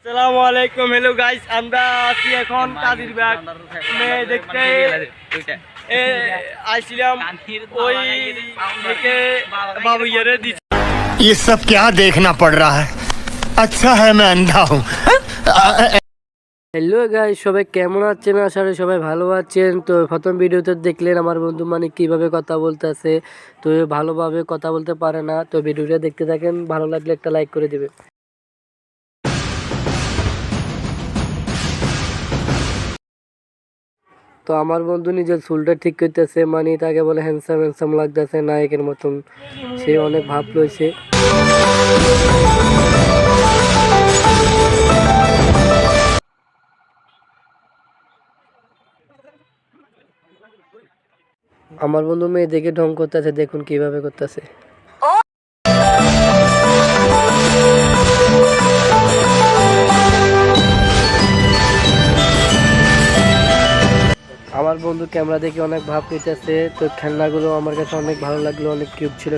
আসসালামু আলাইকুম, hello guys, আমরা আছি এখন কাদির বাগ দেখতে আইছিলাম ওই থেকে বাবু ইয়ারে দিচ্ছে। ये सब क्या देखना पड़ रहा है? अच्छा है मैं अंधा हूँ। হ্যালো গাইস, সবাই কেমন আছেন? আশা করি সবাই ভালো আছেন। তো প্রথম ভিডিওতে দেখলেন আমার বন্ধু মানে কিভাবে কথা বলতেছে। তো ভালোভাবে কথা বলতে পারে না। তো ভিডিওটা দেখতে থাকেন, ভালো লাগলে একটা লাইক করে দিবেন। তো আমার বন্ধু নিজের চুলটা ঠিক করতেছে, মানে তাকে বলে হ্যান্ডসাম হ্যান্ডসাম লাগতেছে, নায়কের মতন। সে অনেক ভাব লইছে। আমার বন্ধু মেয়ে দেখে ঢং করতেছে, দেখুন কিভাবে করতেছে। আমার বন্ধু ক্যামেরা দেখে অনেক ভাব নিতেছে। তো খেলনাগুলো আমার কাছে অনেক ভালো লাগলো, অনেক কিউট ছিল।